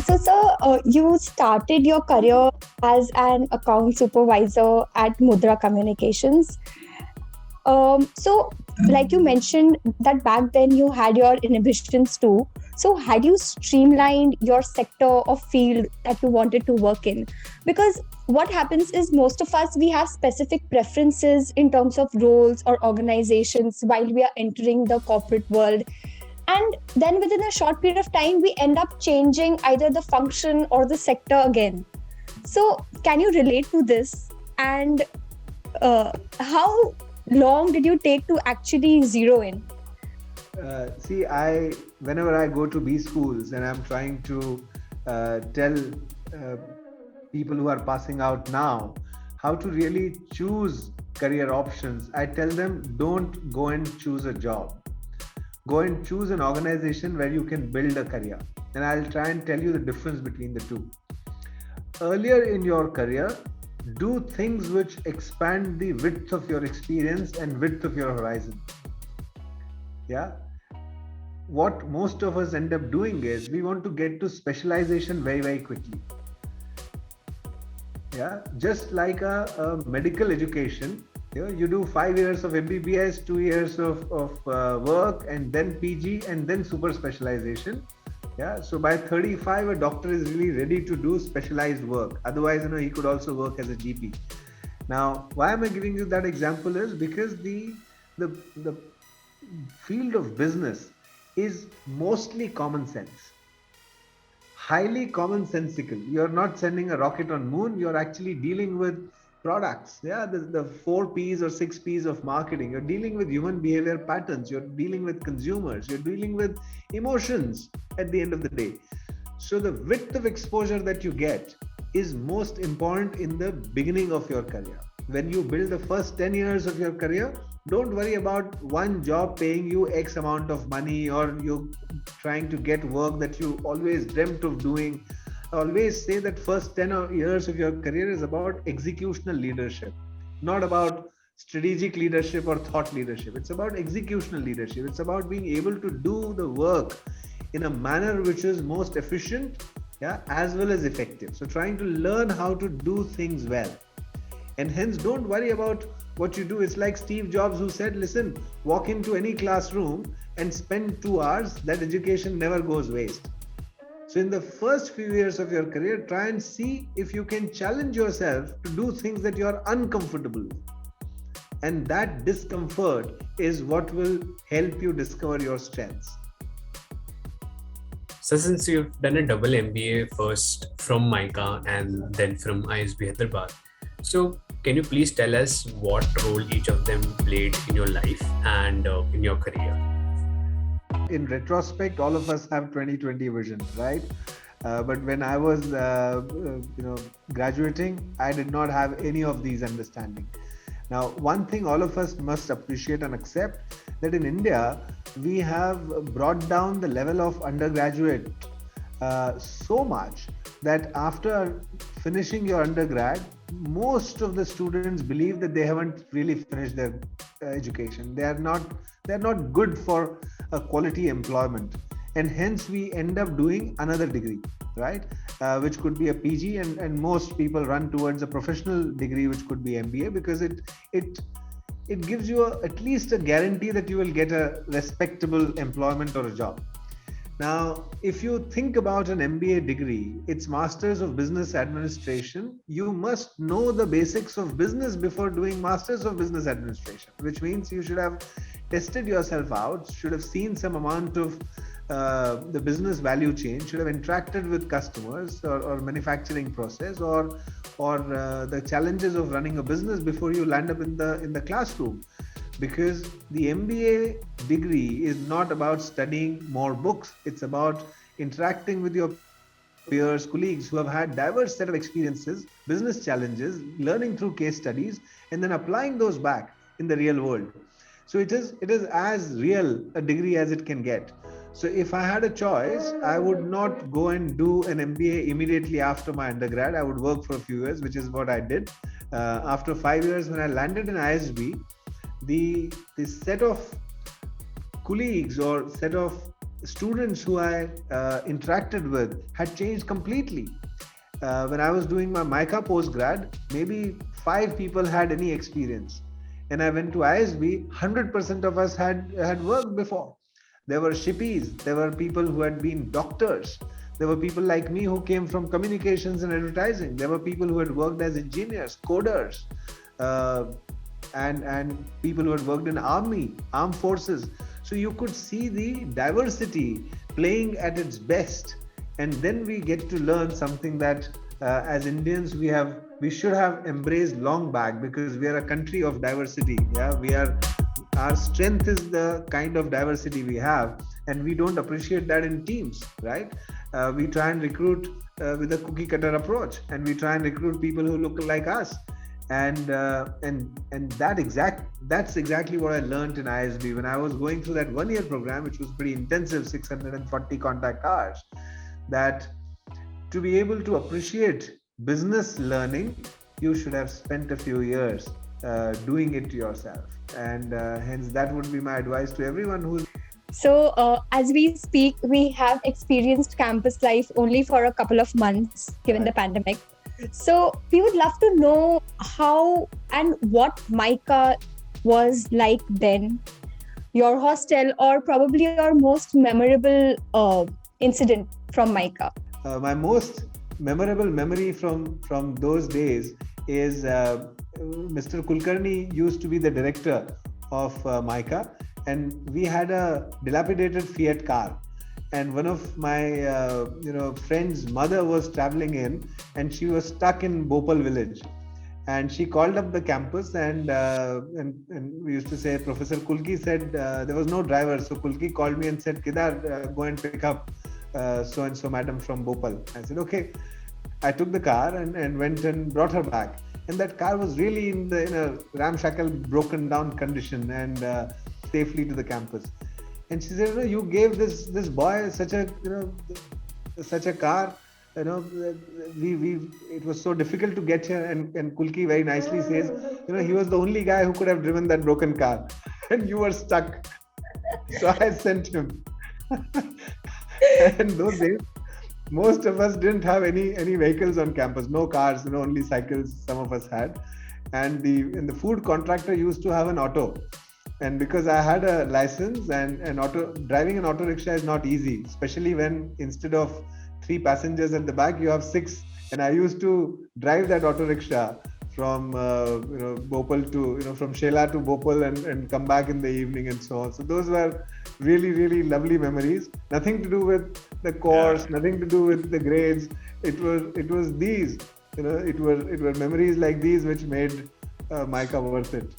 So, sir, you started your career as an account supervisor at Mudra Communications. So, like you mentioned, that back then you had your inhibitions too. So, had you streamlined your sector or field that you wanted to work in? Because what happens is most of us, we have specific preferences in terms of roles or organizations while we are entering the corporate world. And then within a short period of time, we end up changing either the function or the sector again. So, can you relate to this? And how long did you take to actually zero in? See, whenever I go to B schools and I'm trying to tell uh, people who are passing out now how to really choose career options, I tell them don't go and choose a job. Go and choose an organization where you can build a career. And I'll try and tell you the difference between the two. Earlier in your career, do things which expand the width of your experience and width of your horizon. Yeah. What most of us end up doing is we want to get to specialization very, very quickly. Yeah. Just like a medical education, you do 5 years of MBBS, 2 years of work, and then PG, and then super specialization. Yeah. So by 35, a doctor is really ready to do specialized work. Otherwise, he could also work as a GP. Now, why am I giving you that example is because the field of business is mostly common sense, highly commonsensical. You're not sending a rocket on moon. You're actually dealing with products. Yeah, the 4 P's or 6 P's of marketing. You're dealing with human behavior patterns. You're dealing with consumers. You're dealing with emotions at the end of the day. So the width of exposure that you get is most important in the beginning of your career. When you build the first 10 years of your career, don't worry about one job paying you X amount of money, or you trying to get work that you always dreamt of doing. I always say that first 10 years of your career is about executional leadership, not about strategic leadership or thought leadership. It's about executional leadership. It's about being able to do the work in a manner which is most efficient, yeah, as well as effective. So trying to learn how to do things well. And hence, don't worry about what you do. It's like Steve Jobs, who said, listen, walk into any classroom and spend 2 hours. That education never goes waste. So in the first few years of your career, try and see if you can challenge yourself to do things that you are uncomfortable with. And that discomfort is what will help you discover your strengths. So since you've done a double MBA first from MICA and then from ISB Hyderabad, so can you please tell us what role each of them played in your life and in your career? In retrospect, all of us have 20/20 vision, right? But when I was, graduating, I did not have any of these understanding. Now, one thing all of us must appreciate and accept, that in India, we have brought down the level of undergraduate so much that after finishing your undergrad, most of the students believe that they haven't really finished their education. They're not good for a quality employment, and hence we end up doing another degree, right? Which could be a PG, and most people run towards a professional degree, which could be MBA, because it gives you at least a guarantee that you will get a respectable employment or a job. Now, if you think about an MBA degree, it's Masters of Business Administration. You must know the basics of business before doing Masters of Business Administration, which means you should have tested yourself out, should have seen some amount of the business value chain, should have interacted with customers or manufacturing process or the challenges of running a business before you land up in the classroom. Because the MBA degree is not about studying more books. It's about interacting with your peers, colleagues who have had diverse set of experiences, business challenges, learning through case studies, and then applying those back in the real world. So it is as real a degree as it can get. So if I had a choice, I would not go and do an MBA immediately after my undergrad. I would work for a few years, which is what I did. After 5 years, when I landed in ISB, the set of colleagues or set of students who I interacted with had changed completely. When I was doing my MICA postgrad, maybe 5 people had any experience. And I went to ISB, 100% of us had worked before. There were shippies, there were people who had been doctors, there were people like me who came from communications and advertising, there were people who had worked as engineers, coders, uh, and people who had worked in armed forces. So you could see the diversity playing at its best. And then we get to learn something that as Indians we should have embraced long back, because we are a country of diversity. Yeah, our strength is the kind of diversity we have, and we don't appreciate that in teams, right? We try and recruit with a cookie cutter approach, and we try and recruit people who look like us. And that's exactly what I learned in ISB when I was going through that 1 year program, which was pretty intensive, 640 contact hours. That to be able to appreciate business learning, you should have spent a few years doing it yourself, and hence that would be my advice to everyone who's. So, as we speak, we have experienced campus life only for a couple of months given the pandemic. So, we would love to know how and what MICA was like then, your hostel, or probably your most memorable incident from MICA. My most memorable memory from those days is Mr. Kulkarni used to be the director of MICA, and we had a dilapidated Fiat car. And one of my friend's mother was traveling in, and she was stuck in Bhopal village. And she called up the campus, and we used to say, Professor Kulki said there was no driver. So Kulki called me and said, Kedar, go and pick up so-and-so madam from Bhopal. I said, okay. I took the car and went and brought her back. And that car was really in a ramshackle, broken down condition, and safely to the campus. And she said, you gave this boy such a car. It was so difficult to get here. And Kulki very nicely says, he was the only guy who could have driven that broken car, and you were stuck. So I sent him. And those days, most of us didn't have any vehicles on campus, no cars, only cycles some of us had. And the food contractor used to have an auto. And because I had a license, and driving an auto rickshaw is not easy, especially when instead of 3 passengers at the back, you have 6. And I used to drive that auto rickshaw from Bhopal to from Shela to Bhopal, and come back in the evening and so on. So those were really, really lovely memories. Nothing to do with the course, nothing to do with the grades. It was these, it were memories like these which made MICA worth it.